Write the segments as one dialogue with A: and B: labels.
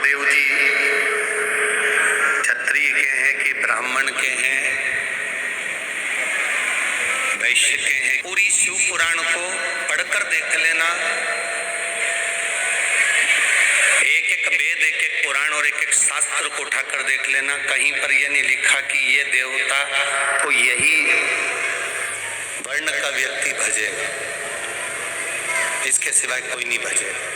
A: महादेव जी क्षत्रिय के हैं कि ब्राह्मण के हैं, वैश्य के हैं। पूरी शिव पुराण को पढ़कर देख लेना। एक एक वेद, एक एक पुराण और एक एक शास्त्र को उठाकर देख लेना। कहीं पर यह नहीं लिखा कि ये देवता को यही वर्ण का व्यक्ति भजेगा, इसके सिवाय कोई नहीं भजेगा।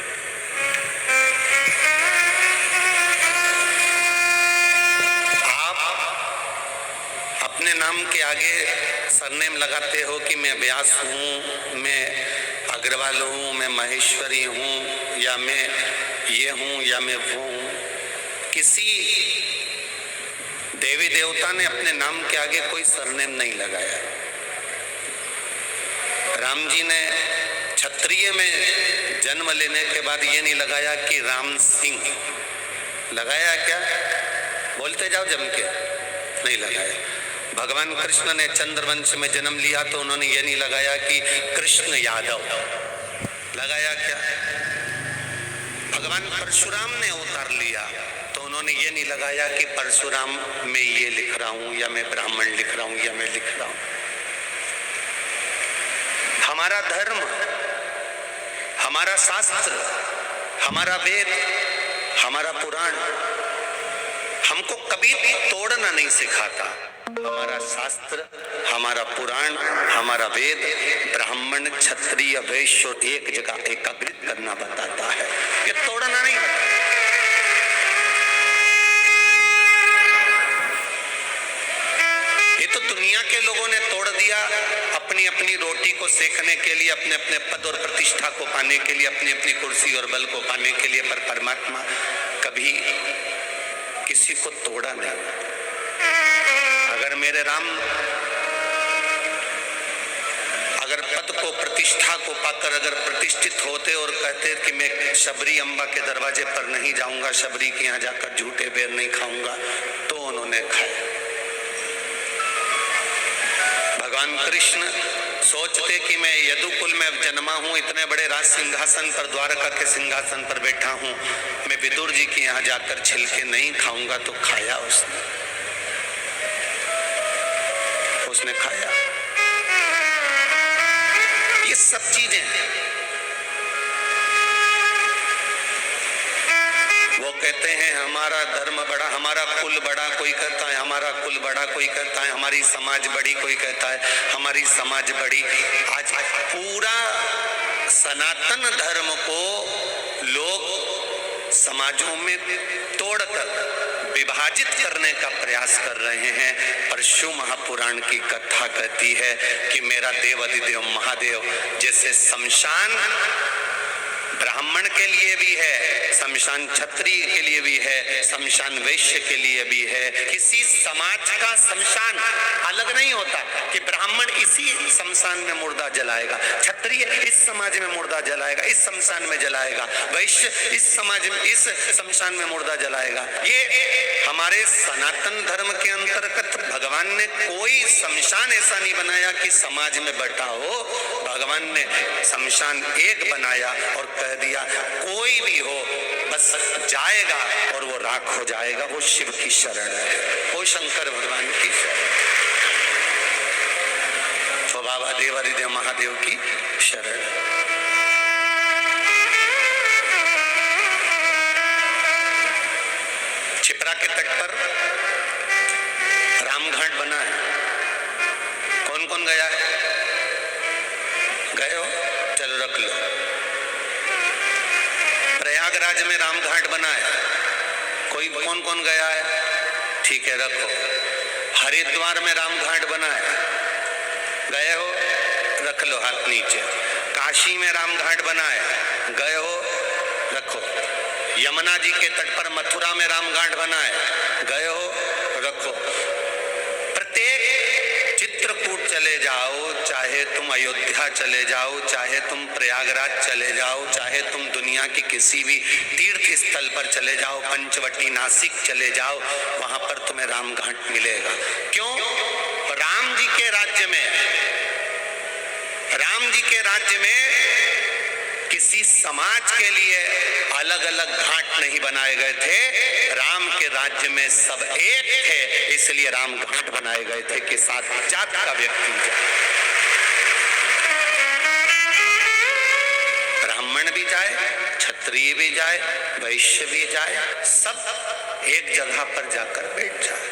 A: अपने नाम के आगे सरनेम लगाते हो कि मैं व्यास हूँ, मैं अग्रवाल हूँ, मैं महेश्वरी हूँ, या मैं ये हूँ या मैं वो हूँ। किसी देवी देवता ने अपने नाम के आगे कोई सरनेम नहीं लगाया। राम जी ने क्षत्रिय में जन्म लेने के बाद ये नहीं लगाया कि राम सिंह, लगाया क्या? बोलते जाओ जम के, नहीं लगाया। भगवान कृष्ण ने चंद्रवंश में जन्म लिया तो उन्होंने ये नहीं लगाया कि कृष्ण यादव, लगाया क्या? भगवान परशुराम ने अवतार लिया तो उन्होंने ये नहीं लगाया कि परशुराम मैं ये लिख रहा हूं, या मैं ब्राह्मण लिख रहा हूं, या मैं लिख रहा हूं। हमारा धर्म, हमारा शास्त्र, हमारा वेद, हमारा पुराण हमको कभी तोड़ना नहीं सिखाता। हमारा शास्त्र, हमारा पुराण, हमारा वेद ब्राह्मण, क्षत्रिय, वैश्य एक जगह एकत्रित करना बताता है, ये तोड़ना नहीं। ये तो दुनिया के लोगों ने तोड़ दिया अपनी अपनी रोटी को सेकने के लिए, अपने अपने पद और प्रतिष्ठा को पाने के लिए, अपनी अपनी कुर्सी और बल को पाने के लिए। पर परमात्मा कभी किसी को तोड़ा नहीं। अगर मेरे राम अगर पद को, प्रतिष्ठा को पाकर अगर प्रतिष्ठित होते और कहते कि मैं शबरी अम्बा के दरवाजे पर नहीं जाऊंगा, शबरी के यहाँ जाकर झूठे बेर नहीं खाऊंगा, तो उन्होंने खाए। भगवान कृष्ण सोचते कि मैं यदुकुल में जन्मा हूं, इतने बड़े राज सिंहासन पर, द्वारका के सिंहासन पर बैठा हूं, मैं विदुर जी के यहाँ जाकर छिलके नहीं खाऊंगा, तो खाया उसने खाया। ये सब चीजें वो कहते हैं हमारा धर्म बड़ा, हमारा कुल बड़ा, कोई कहता है हमारा कुल बड़ा, कोई कहता है हमारी समाज बड़ी, कोई कहता है हमारी समाज बड़ी। आज पूरा सनातन धर्म को लोग समाजों में तोड़कर विभाजित करने का प्रयास कर रहे हैं। पर शिव महापुराण की कथा कहती है कि मेरा देव अधिदेव महादेव, जैसे शमशान ब्राह्मण के लिए भी है, शमशान क्षत्रिय के लिए भी है, शमशान वैश्य के लिए भी है। किसी समाज का शमशान अलग नहीं होता कि ब्राह्मण इसी शमशान में मुर्दा जलाएगा, क्षत्रिय इस समाज में मुर्दा जलाएगा, इस शमशान में जलाएगा, वैश्य इस समाज में, इस शमशान में मुर्दा जलाएगा। ये हमारे सनातन धर्म के अंतर्गत भगवान ने कोई शमशान ऐसा नहीं बनाया कि समाज में बटा हो। भगवान ने शमशान एक बनाया और कह दिया कोई भी हो बस जाएगा और वो राख हो जाएगा। वो शिव की शरण है, वो शंकर भगवान की शरण, तो बाबा देव हरिदेव महादेव की शरण है। छिपरा के तट पर रामघाट बना है। कौन कौन गया है? गए हो? चलो रख लो। प्रयागराज में रामघाट बना है, कोई कौन कौन गया है? ठीक है, रखो। हरिद्वार में रामघाट बना है, गए हो? रख लो, हाथ नीचे। काशी में रामघाट बना है, गए हो? रखो। यमुना जी के तट पर मथुरा में रामघाट बना है, गए हो? रखो। प्रत्येक चित्रकूट चले जाओ, चाहे तुम अयोध्या चले जाओ, चाहे तुम प्रयागराज चले जाओ, चाहे तुम दुनिया की किसी भी तीर्थ स्थल पर चले जाओ, पंचवटी नासिक चले जाओ, वहां पर तुम्हें रामघाट मिलेगा। क्यों? राम जी के राज्य में किसी समाज के लिए अलग अलग घाट नहीं बनाए गए थे। राम के राज्य में सब एक थे, इसलिए राम घाट बनाए गए थे कि सात जात का व्यक्ति जाए, ब्राह्मण भी जाए, क्षत्रिय भी जाए, वैश्य भी जाए, सब एक जगह पर जाकर बैठ जाए,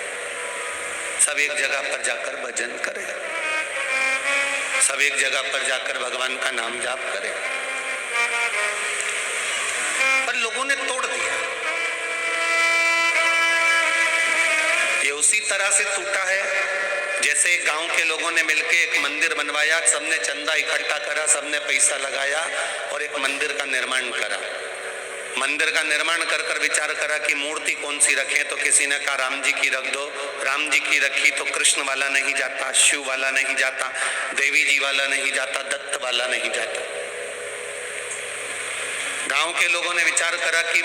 A: सब एक जगह पर जाकर भजन करे, सब एक जगह पर जाकर भगवान का नाम जाप करे। पर लोगों ने तोड़ दिया। ये उसी तरह से टूटा है जैसे एक गांव के लोगों ने मिलकर एक मंदिर बनवाया, सबने चंदा इकट्ठा करा, सबने पैसा लगाया और एक मंदिर का निर्माण करा। मंदिर का निर्माण कर कर विचार करा कि मूर्ति कौन सी रखें, तो किसी ने कहा राम जी की रख दो। राम जी की रखी तो कृष्ण वाला नहीं जाता, शिव वाला नहीं जाता, देवी जी वाला नहीं जाता, दत्त वाला नहीं जाता। गांव के लोगों ने विचार करा कि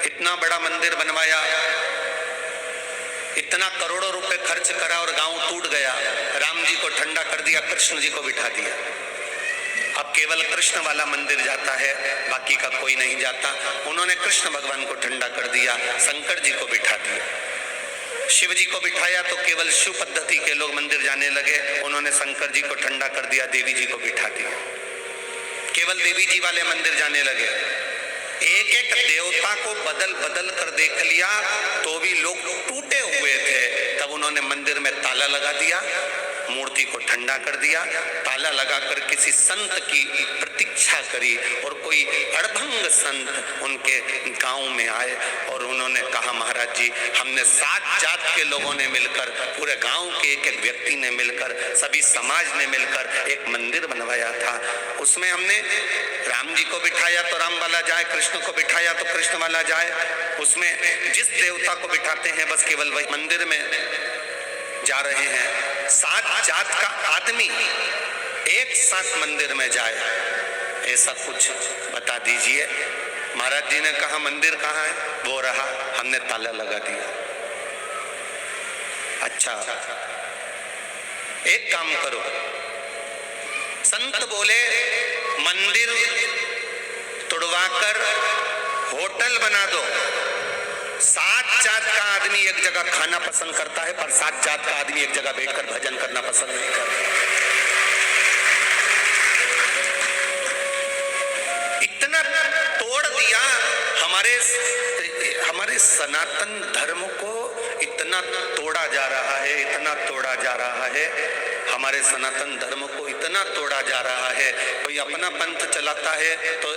A: इतना बड़ा मंदिर बनवाया, इतना करोड़ों रुपए खर्च करा और गांव टूट गया। राम जी को ठंडा कर दिया, कृष्ण जी को बिठा दिया। अब केवल कृष्ण वाला मंदिर जाता है, बाकी का कोई नहीं जाता। उन्होंने कृष्ण भगवान को ठंडा कर दिया, शंकर जी को बिठा दिया। शिव जी को बिठाया तो केवल शिव पद्धति के लोग मंदिर जाने लगे, उन्होंने शंकर जी को ठंडा कर दिया, देवी जी को बिठा दिया। केवल देवी जी वाले मंदिर जाने लगे। एक एक देवता को बदल बदल कर देख लिया तो भी लोग टूटे हुए थे। तब उन्होंने मंदिर में ताला लगा दिया, मूर्ति को ठंडा कर दिया, ताला लगाकर किसी संत की प्रतीक्षा करी और कोई अड़भंग संत उनके गांव में आए और उन्होंने कहा महाराज जी, हमने सात जात के लोगों ने मिलकर, पूरे गांव के एक एक व्यक्ति ने मिलकर, सभी समाज ने मिलकर एक मंदिर बनवाया था। उसमें हमने राम जी को बिठाया तो राम वाला जाए, कृष्ण को बिठाया तो कृष्ण वाला जाए। उसमें जिस देवता को बिठाते हैं बस केवल वही मंदिर में जा रहे हैं। सात जात का आदमी एक साथ मंदिर में जाए, ऐसा कुछ बता दीजिए। महाराज जी ने कहा मंदिर कहाँ है? वो रहा, हमने ताला लगा दिया। अच्छा, एक काम करो, संत बोले मंदिर तोड़वाकर होटल बना दो। सात जात का आदमी एक जगह खाना पसंद करता है, पर सात जात का आदमी एक जगह बैठकर भजन करना पसंद नहीं करता। इतना तोड़ दिया हमारे सनातन धर्म को, इतना तोड़ा जा रहा है, इतना तोड़ा जा रहा है। हमारे सनातन धर्म को इतना तोड़ा जा रहा है। कोई अपना पंथ चलाता है तो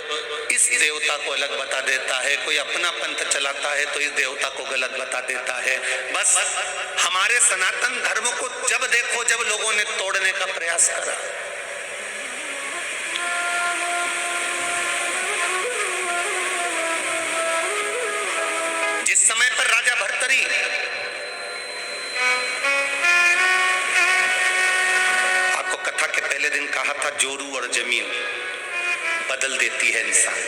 A: इस देवता को अलग बता देता है, कोई अपना पंथ चलाता है तो इस देवता को गलत बता देता है। बस हमारे सनातन धर्म को जब देखो, जब लोगों ने तोड़ने का प्रयास करा, जिस समय पर राजा भर्तरी कथा के पहले दिन कहा था, जोरू और जमीन बदल देती है इंसान।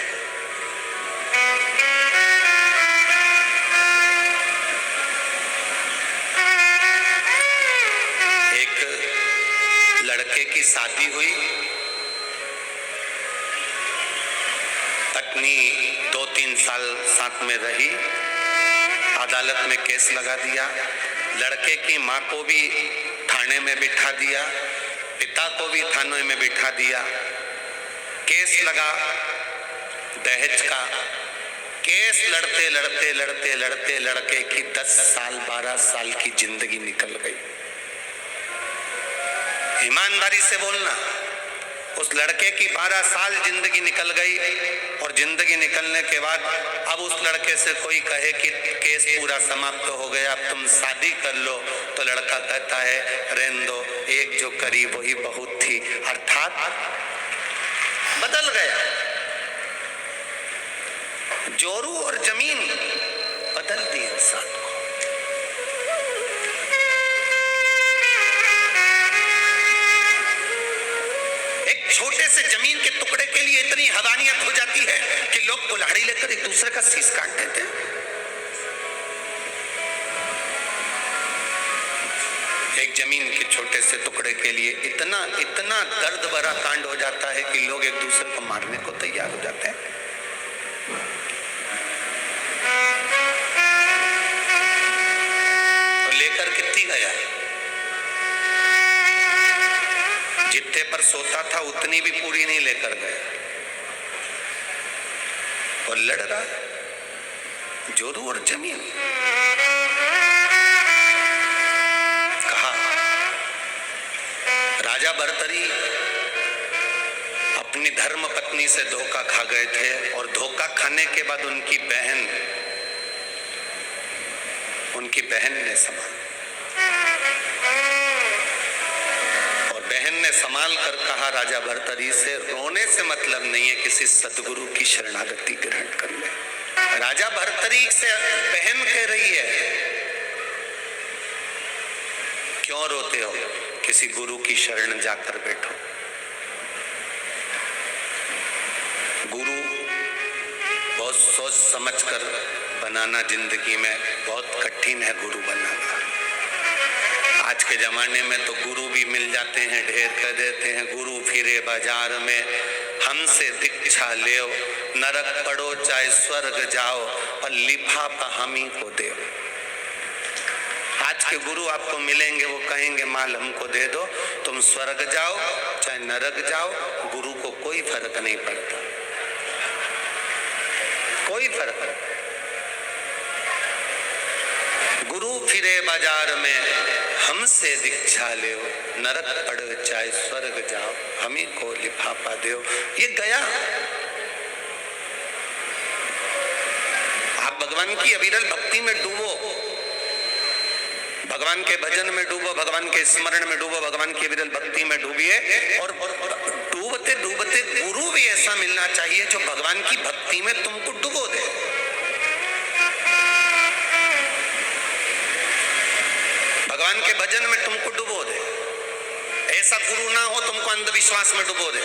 A: एक लड़के की शादी हुई, पत्नी 2-3 साल साथ में रही, अदालत में केस लगा दिया। लड़के की माँ को भी थाने में बिठा दिया, पिता को भी थाने में बिठा दिया। केस लगा दहेज का। केस लड़ते लड़ते लड़ते लड़ते लड़के की 10 साल 12 साल की जिंदगी निकल गई। ईमानदारी से बोलना, उस लड़के की 12 साल जिंदगी निकल गई। और जिंदगी निकलने के बाद अब उस लड़के से कोई कहे कि केस पूरा समाप्त हो गया, अब तुम शादी कर लो, तो लड़का कहता है रहने दो, एक जो करी वही बहुत थी। अर्थात बदल गया। जोरू और जमीन बदल दी इंसान को। एक छोटे से जमीन के टुकड़े के लिए इतनी हैवानियत हो जाती है कि लोग कुल्हाड़ी लेकर एक दूसरे का शीश काट देते हैं। एक जमीन के छोटे से टुकड़े के लिए इतना इतना दर्द भरा कांड हो जाता है कि लोग एक दूसरे को मारने को तैयार हो जाते हैं। तो लेकर कितनी गया, जितने पर सोता था उतनी भी पूरी नहीं लेकर गया और लड़ रहा जोरू और जमीन। कहा राजा भर्तरी अपनी धर्म पत्नी से धोखा खा गए थे और धोखा खाने के बाद उनकी बहन ने संभाला और बहन ने संभाल कर कहा राजा भर्तरी से, रोने से मतलब नहीं है, किसी सतगुरु की शरणागति ग्रहण कर ले। राजा भर्तरी से बहन कह रही है, क्यों रोते हो, किसी गुरु की शरण जाकर बैठो। गुरु बहुत सोच समझकर बनाना जिंदगी में बहुत कठिन है, गुरु बनाना। आज के जमाने में तो गुरु भी मिल जाते हैं, ढेर कर देते हैं। गुरु फिरे बाजार में, हमसे दीक्षा ले, नरक पड़ो चाहे स्वर्ग जाओ, और लिफाफा हम ही को दे। आज के गुरु आपको मिलेंगे, वो कहेंगे माल हमको दे दो, तुम स्वर्ग जाओ चाहे नरक जाओ, गुरु को कोई फर्क नहीं पड़ता, कोई फर्क नहीं। गुरु फिरे बाजार में, हमसे दीक्षा ले, नरक पड़ो चाहे स्वर्ग जाओ, हमी को लिफाफा दो। ये गया। आप भगवान की अविरल भक्ति में डूबो, भगवान के भजन में डूबो, भगवान के स्मरण में डूबो, भगवान की अविरल भक्ति में डूबिए। और डूबते डूबते गुरु भी ऐसा मिलना चाहिए जो भगवान की भक्ति में तुमको डुबो दे। भगवान के भजन में तुमको डुबो दे। ऐसा गुरु ना हो तुमको अंधविश्वास में डुबो दे।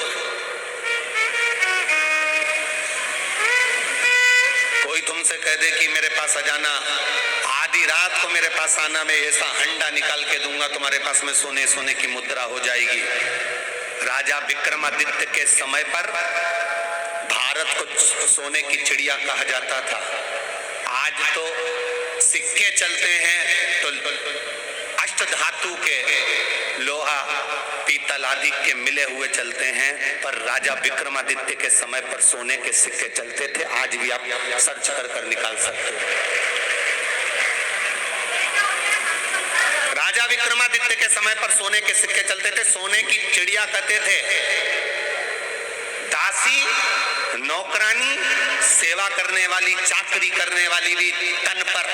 A: कोई तुमसे कह दे कि मेरे पास आ जाना, आधी रात को मेरे पास आना, मैं ऐसा हंडा निकाल के दूंगा तुम्हारे पास में, सोने सोने की मुद्रा हो जाएगी। राजा विक्रमादित्य के समय पर भारत को सोने की चिड़िया कहा जाता था। आज तो सिक्के चलते हैं तो अष्ट धातु के, लोहा पीतल आदि के मिले हुए चलते हैं, पर राजा विक्रमादित्य के समय पर सोने के सिक्के चलते थे। आज भी आप सर्च कर निकाल सकते हो। राजा विक्रमादित्य के समय पर सोने के सिक्के चलते थे। सोने की चिड़िया कहते थे। दासी, नौकरानी, सेवा करने वाली, चाकरी करने वाली भी तन पर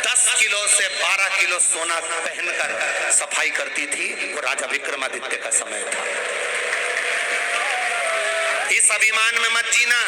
A: 10 किलो से 12 किलो सोना पहनकर सफाई करती थी। वो राजा विक्रमादित्य का समय था। इस अभिमान में मत जीना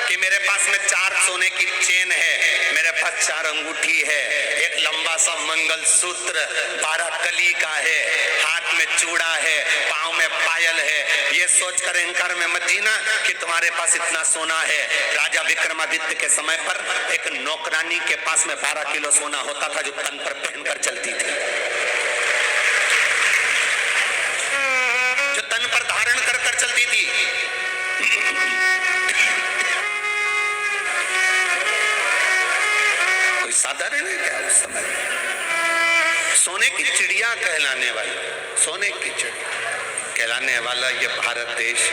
A: कि मेरे पास में 4 सोने की चेन है, मेरे पास 4 अंगूठी है, एक लंबा सा मंगल सूत्र 12 कली का है, हाथ में चूड़ा है, पांव में पायल है। ये सोचकर अहंकार में मत जीना कि तुम्हारे पास इतना सोना है। राजा विक्रमादित्य के समय पर एक नौकरानी के पास में 12 किलो सोना होता था जो तन पर पहनकर चलती थी, जो तन पर धारण कर चलती थी। कोई साधारण है क्या उस समय? सोने की चिड़िया कहलाने वाली, सोने की चिड़िया कहलाने वाला ये भारत देश।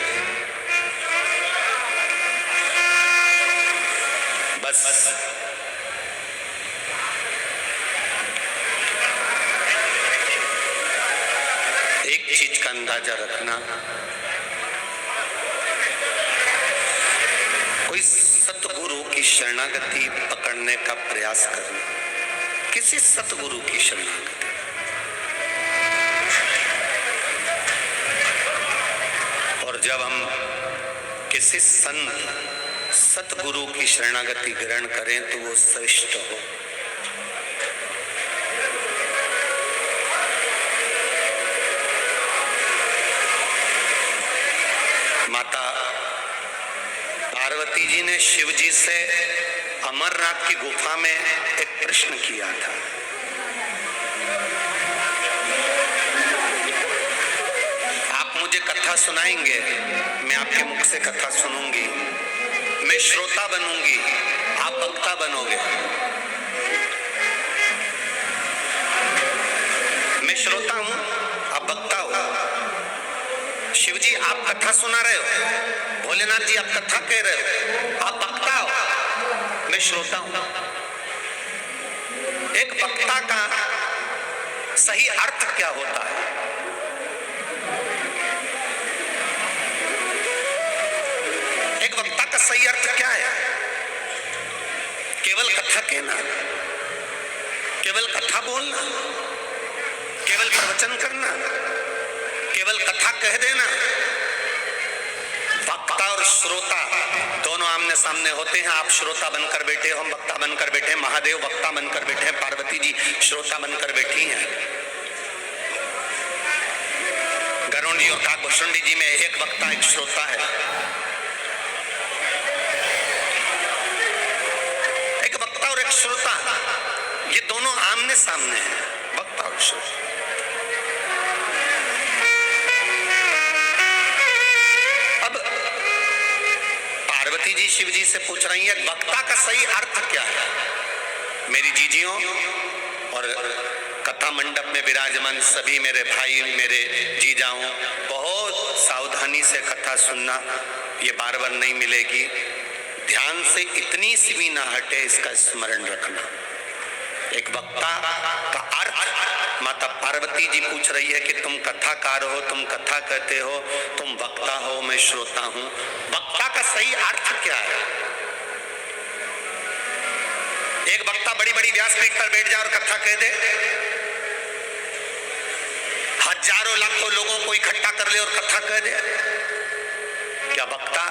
A: बस एक चीज का अंदाजा रखना, कोई सतगुरु की शरणागति पकड़ने का प्रयास करना, किसी सतगुरु की शरणागति। और जब हम किसी संत सतगुरु की शरणागति ग्रहण करें तो वो श्रेष्ठ हो। माता पार्वती जी ने शिव जी से अमरनाथ की गुफा में एक प्रश्न किया था। कथा सुनाएंगे, मैं आपके मुख से कथा सुनूंगी, मैं श्रोता बनूंगी, आप वक्ता बनोगे। मैं श्रोता हूं, आप वक्ता हो। शिव जी आप कथा सुना रहे हो, भोलेनाथ जी आप कथा कह रहे हो, आप वक्ता हो, मैं श्रोता हूं। एक वक्ता का सही अर्थ क्या होता है? एक वक्ता का सही अर्थ क्या है? केवल कथा कहना, केवल कथा बोलना, केवल प्रवचन करना, केवल कथा कह देना? वक्ता और श्रोता दोनों आमने सामने होते हैं। आप श्रोता बनकर बैठे हो, हम वक्ता बनकर बैठे हैं, महादेव वक्ता बनकर बैठे हैं, पार्वती जी श्रोता बनकर बैठी हैं। गरुड़ जी और काकभूषुंडी जी में एक वक्ता एक श्रोता है। एक वक्ता और एक श्रोता, ये दोनों आमने सामने हैं, वक्ता और श्रोता। पार्वती जी शिव जी से पूछ रही है वक्ता का सही अर्थ क्या है? मेरी जीजियों और कथा मंडप में विराजमान सभी मेरे भाई, मेरे जीजाओं, बहुत सावधानी से कथा सुनना, ये बार बार नहीं मिलेगी। ध्यान से इतनी सी भी ना हटे, इसका स्मरण रखना। एक वक्ता का अर्थ माता पार्वती जी पूछ रही है कि तुम कथाकार हो, तुम कथा कहते हो, तुम वक्ता हो, मैं श्रोता हूं। वक्ता का सही अर्थ क्या है? एक वक्ता बड़ी बड़ी व्यासपीठ पर बैठ जाए और कथा कह दे, हजारों लाखों लोगों को इकट्ठा कर ले और कथा कह दे। क्या वक्ता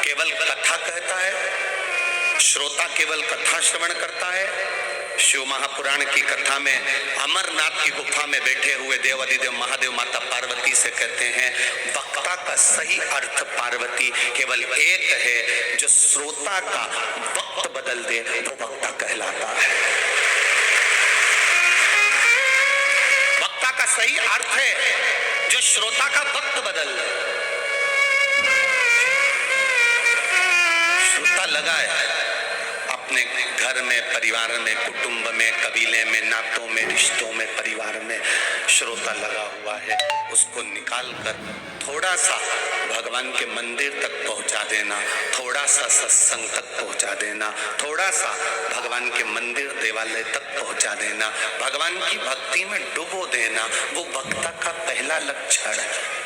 A: केवल कथा कहता है? श्रोता केवल कथा श्रवण करता है? शिव महापुराण की कथा में अमरनाथ की गुफा में बैठे हुए देवाधिदेव महादेव माता पार्वती से कहते हैं वक्ता का सही अर्थ पार्वती केवल एक है, जो श्रोता का वक्त बदल दे वो वक्ता कहलाता है। वक्ता का सही अर्थ है जो श्रोता का वक्त बदल दे। श्रोता लगा है अपने घर में, परिवार में, कुटुंब में, कबीले में, नातों में, रिश्तों में, परिवार में श्रोता लगा हुआ है, उसको निकाल कर थोड़ा सा भगवान के मंदिर तक पहुंचा देना, थोड़ा सा सत्संग तक पहुंचा देना, थोड़ा सा भगवान के मंदिर देवालय तक पहुंचा देना, भगवान की भक्ति में डुबो देना, वो वक्ता का पहला लक्षण है।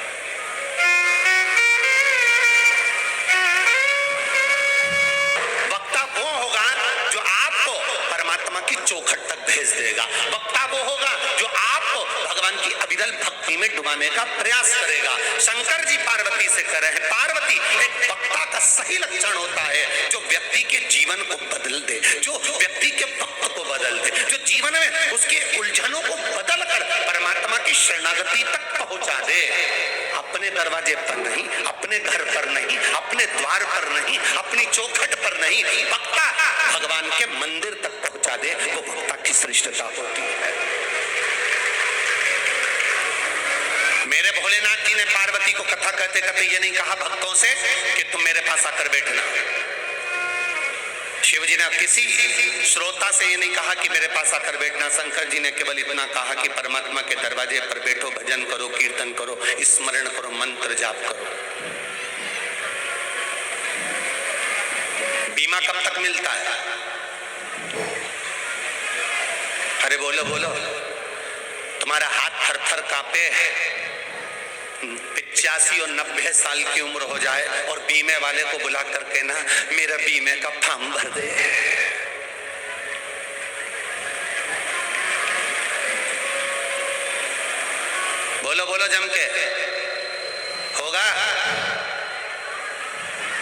A: परमात्मा की चौखट तक भेज देगा। वक्ता वो होगा जो आपको भगवान की अविरल भक्ति में डुबाने का प्रयास करेगा। शंकर जी पार्वती से कह रहे हैं पार्वती एक वक्ता का सही लक्षण होता है जो व्यक्ति के जीवन को बदल दे, जो व्यक्ति के वक्त को बदल दे, जो जीवन में उसके उलझनों को बदल कर परमात्मा की शरणागति तक पहुंचा दे। अपने दरवाजे पर नहीं, अपने घर पर नहीं, अपने द्वार पर नहीं, अपनी चौखट पर नहीं, वक्ता भगवान के मंदिर तक पहुंचा दे, वो वक्ता की श्रेष्ठता होती है। मेरे भोलेनाथ जी ने पार्वती को कथा कहते कहते ये नहीं कहा भक्तों से कि तुम मेरे पास आकर बैठना। शिव जी ने किसी श्रोता से ये नहीं कहा कि मेरे पास आकर बैठना। शंकर जी ने केवल इतना कहा कि परमात्मा के दरवाजे पर बैठो, भजन करो, कीर्तन करो, स्मरण करो, मंत्र जाप करो। बीमा कब तक मिलता है? अरे बोलो बोलो, तुम्हारा हाथ थर थर कांपे, 85 और 90 साल की उम्र हो जाए और बीमे वाले को बुला कर कहना मेरा बीमे का फॉर्म भर दे। बोलो बोलो जम के, होगा?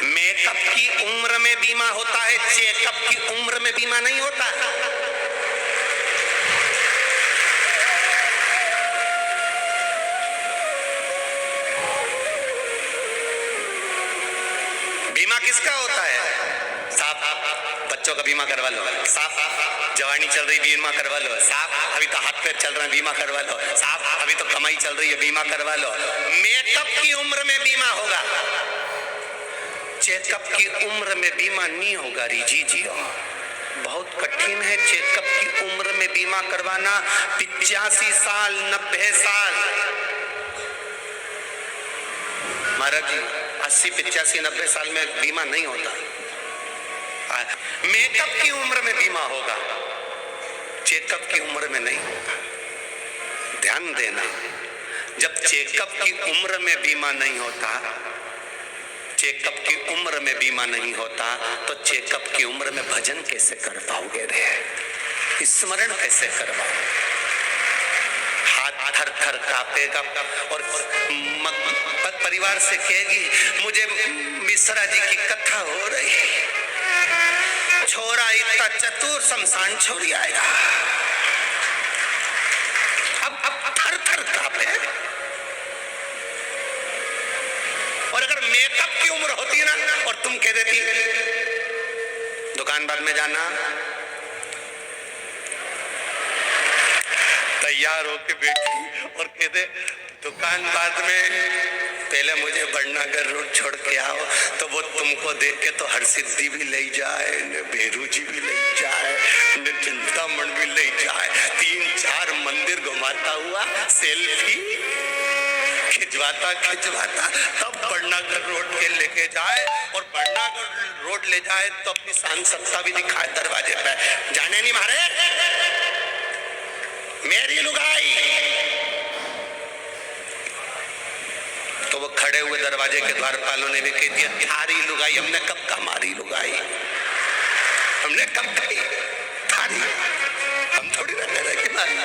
A: मेकअप की उम्र में बीमा होता है, चेकअप की उम्र में बीमा नहीं होता। बीमा किसका होता है? साहब बच्चों का बीमा करवा लो, साहब जवानी चल रही बीमा करवा लो साहब, अभी तो हाथ पैर चल रहा है बीमा करवा लो साहब, अभी तो कमाई चल रही है बीमा करवा लो। मेकअप की उम्र में बीमा होगा, चेकअप की उम्र में बीमा नहीं होगा। रिजी जी बहुत कठिन है चेकअप की उम्र में बीमा करवाना। 85 साल 90 साल महाराज जी 80 85 90 साल में बीमा नहीं होता। मेकअप की उम्र में बीमा होगा, चेकअप की उम्र में नहीं होगा। ध्यान देना, जब चेकअप की उम्र में बीमा नहीं होता, चेकअप की उम्र में बीमा नहीं होता तो चेकअप की उम्र में भजन कैसे कर पाओगे रे, स्मरण कैसे करवाओ? हाथ थर थर कांपेगा और परिवार से कहेगी मुझे मिश्रा जी की कथा हो रही, छोरा इतना चतुर शमशान छोड़ी आएगा। अब थर थर कांपे। और अगर मेकअप की उम्र होती ना और तुम कह देती दुकान बाद में जाना, तैयार होके बैठी और कह दे दुकान बाद में पहले मुझे बड़नागर रोड छोड़ के आओ, तो वो तुमको देख के तो हरसिद्धि भी ले जाए, भेरू जी भी ले जाए, चिंतामण भी ले जाए, 3-4 मंदिर घुमाता हुआ सेल्फी खिंचवाता तब बड़नागर रोड के लेके जाए, और बड़नागर रोड ले जाए तो अपनी शान सत्ता भी दिखाए दरवाजे पे। जाने नहीं मारे मेरी लुगाई, तो वो खड़े हुए दरवाजे के द्वारपालों ने भी कह दिया थारी लुगाई, हमने कब का मारी लुगाई, हमने कब कही थारी, हम थोड़ी रहते रहे कि मारी।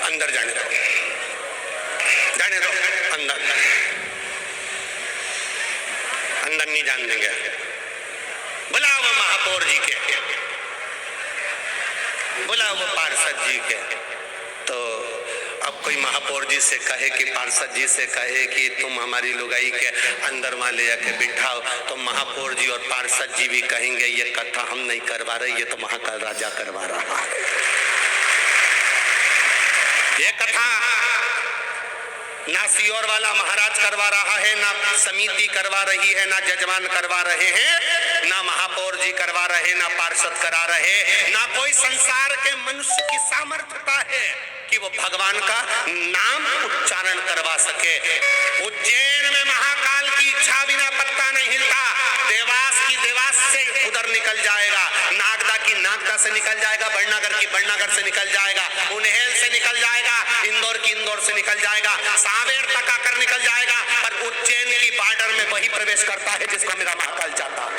A: अंदर जाने दो, जाने दो, अंदर अंदर नहीं जान देंगे। बुलाओ महापौर जी के, बुलाओ पार्षद जी के। तो अब कोई महापौर जी से कहे कि पार्षद जी से कहे कि तुम हमारी लुगाई के अंदर वहां ले जाके बिठाओ, तो महापौर जी और पार्षद जी भी कहेंगे ये कथा हम नहीं करवा रहे, ये तो महाकाल राजा करवा रहा है। ये कथा ना सियोर वाला महाराज करवा रहा है, ना समिति करवा रही है, ना जजमान करवा रहे हैं, ना महापौर जी करवा रहे, ना पार्षद करा रहे, ना कोई संसार के मनुष्य की सामर्थ्यता है कि वो भगवान का नाम उच्चारण करवा सके। उज्जैन में महाकाल की इच्छा बिना पत्ता नहीं हिलता। देवास की देवास से उधर निकल जाएगा, नागदा की नागदा से निकल जाएगा, बड़नागर की बड़नागर से निकल जाएगा, उन्हेल से निकल जाएगा, इंदौर की इंदौर से निकल जाएगा, सांवेर तक आकर निकल जाएगा, पर उज्जैन की बॉर्डर में वही प्रवेश करता है जिसको मेरा महाकाल चाहता है।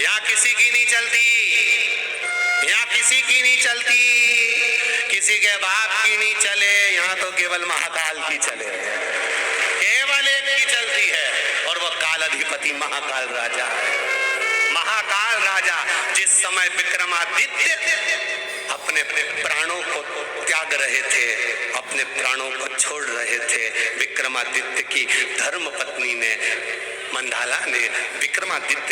A: यहाँ किसी की नहीं चलती, यहाँ किसी की नहीं चलती, किसी के बाप की नहीं चले, यहाँ तो केवल महाकाल की चले, केवल एक की चलती है, और वो काल अधिपति महाकाल राजा है। महाकाल राजा जिस समय विक्रमादित्य अपने प्राणों को त्याग रहे थे, अपने प्राणों को छोड़ रहे थे, विक्रमादित्य की धर्म पत्नी ने मंदाला ने विक्रमादित्य